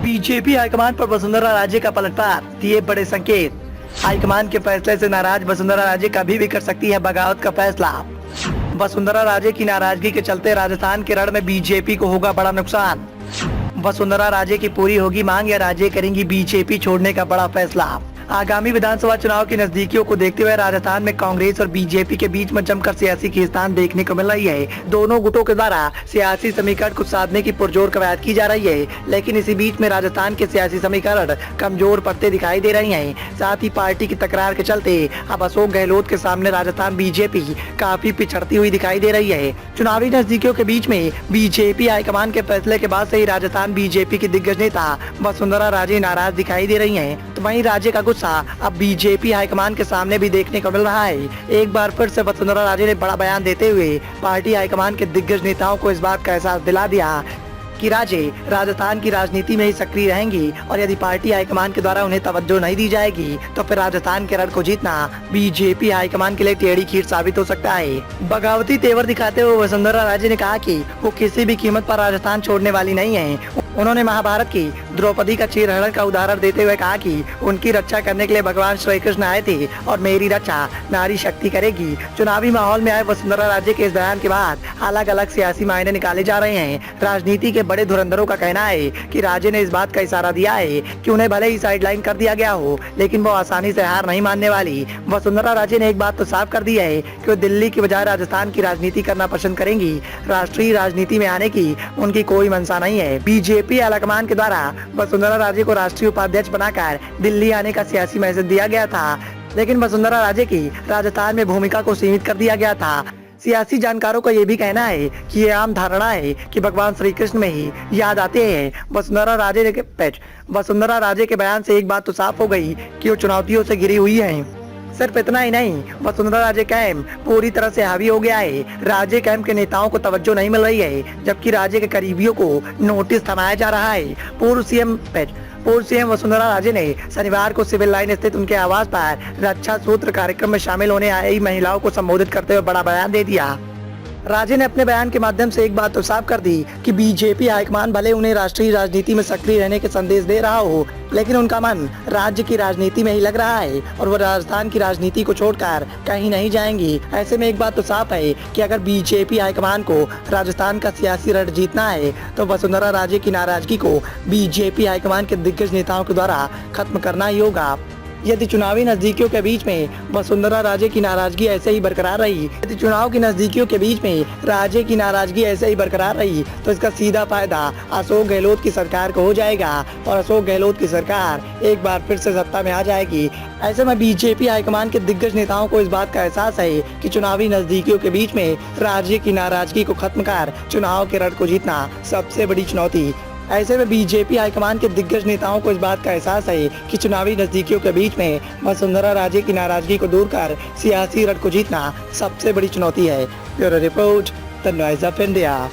BJP high command पर वसुंधरा राजे का पलटवार, दिए बड़े संकेत। हाईकमान के फैसले से नाराज वसुंधरा राजे कभी भी कर सकती है बगावत का फैसला। वसुंधरा राजे की नाराजगी के चलते राजस्थान के रण में बीजेपी को होगा बड़ा नुकसान। वसुंधरा राजे की पूरी होगी मांग या राजे करेंगी बीजेपी छोड़ने का बड़ा फैसला। आगामी विधानसभा चुनाव की नजदीकियों को देखते हुए राजस्थान में कांग्रेस और बीजेपी के बीच में जमकर सियासी खींचतान देखने को मिल रही है। दोनों गुटों के द्वारा सियासी समीकरण को साधने की पुरजोर कवायद की जा रही है, लेकिन इसी बीच में राजस्थान के सियासी समीकरण कमजोर पड़ते दिखाई दे रही हैं। साथ ही पार्टी की तकरार के चलते अब अशोक गहलोत के सामने राजस्थान बीजेपी काफी पिछड़ती हुई दिखाई दे रही है। चुनावी नजदीकियों के बीच में बीजेपी हाईकमान के फैसले के बाद से ही राजस्थान बीजेपी की दिग्गज नेता वसुंधरा राजे नाराज दिखाई दे रही है। तो वहीं राज्य का गुस्सा अब बीजेपी हाईकमान के सामने भी देखने को मिल रहा है। एक बार फिर से वसुंधरा राजे ने बड़ा बयान देते हुए पार्टी हाईकमान के दिग्गज नेताओं को इस बात का एहसास दिला दिया कि राजे राजस्थान की राजनीति में ही सक्रिय रहेंगी और यदि पार्टी हाईकमान के द्वारा उन्हें तवज्जो नहीं दी जाएगी तो फिर राजस्थान के रण को जीतना बीजेपी हाईकमान के लिए टेढ़ी खीर साबित हो सकता है। बगावती तेवर दिखाते हुए वसुंधरा राजे ने कहा कि वो किसी भी कीमत पर राजस्थान छोड़ने वाली नहीं है। उन्होंने महाभारत की द्रौपदी का चीरहरण का उदाहरण देते हुए कहा कि उनकी रक्षा करने के लिए भगवान श्री कृष्ण आए थे और मेरी रक्षा नारी शक्ति करेगी। चुनावी माहौल में आए वसुंधरा राजे के इस बयान के बाद अलग अलग सियासी मायने निकाले जा रहे हैं। राजनीति के बड़े धुरंधरों का कहना है कि राजे ने इस बात का इशारा दिया है कि उन्हें भले ही साइडलाइन कर दिया गया हो, लेकिन वो आसानी से हार नहीं मानने वाली। वसुंधरा राजे ने एक बात तो साफ कर दी है कि वो दिल्ली की बजाय राजस्थान की राजनीति करना पसंद करेंगी। राष्ट्रीय राजनीति में आने की उनकी कोई मंशा नहीं है। बीजेपी हाईकमान के द्वारा वसुंधरा राजे को राष्ट्रीय उपाध्यक्ष बनाकर दिल्ली आने का सियासी मैसेज दिया गया था, लेकिन वसुंधरा राजे की राजस्थान में भूमिका को सीमित कर दिया गया था। सियासी जानकारों का ये भी कहना है कि ये आम धारणा है कि भगवान श्री कृष्ण में ही याद आते हैं। वसुंधरा राजे के बयान से एक बात तो साफ हो गई कि वो चुनौतियों से घिरी हुई है। सिर्फ इतना ही नहीं, वसुंधरा राजे कैंप पूरी तरह से हावी हो गया है। राजे कैंप के नेताओं को तवज्जो नहीं मिल रही है, जबकि राजे के करीबियों को नोटिस थमाया जा रहा है। पूर्व सीएम वसुंधरा राजे ने शनिवार को सिविल लाइन स्थित उनके आवास पर रक्षा सूत्र कार्यक्रम में शामिल होने आई महिलाओं को संबोधित करते हुए बड़ा बयान दे दिया। राजे ने अपने बयान के माध्यम से एक बात तो साफ कर दी कि बीजेपी हाईकमान भले उन्हें राष्ट्रीय राजनीति में सक्रिय रहने के संदेश दे रहा हो, लेकिन उनका मन राज्य की राजनीति में ही लग रहा है और वो राजस्थान की राजनीति को छोड़कर कहीं नहीं जाएंगी। ऐसे में एक बात तो साफ है कि अगर बीजेपी हाईकमान को राजस्थान का सियासी रण जीतना है तो वसुंधरा राजे की नाराजगी को बीजेपी हाईकमान के दिग्गज नेताओं के द्वारा खत्म करना ही होगा। यदि चुनावी नजदीकियों के बीच में वसुंधरा राजे की नाराजगी ऐसे ही बरकरार रही तो इसका सीधा फायदा अशोक गहलोत की सरकार को हो जाएगा और अशोक गहलोत की सरकार एक बार फिर से सत्ता में आ जाएगी। ऐसे में बीजेपी हाईकमान के दिग्गज नेताओं को इस बात का एहसास है कि चुनावी नजदीकियों के बीच में राज्य की नाराजगी को खत्म कर चुनाव के रण को जीतना सबसे बड़ी चुनौती। ऐसे में बीजेपी हाईकमान के दिग्गज नेताओं को इस बात का एहसास है कि चुनावी नजदीकियों के बीच में वसुंधरा राजे की नाराजगी को दूर कर सियासी रण को जीतना सबसे बड़ी चुनौती है। Bureau report, the noise of India.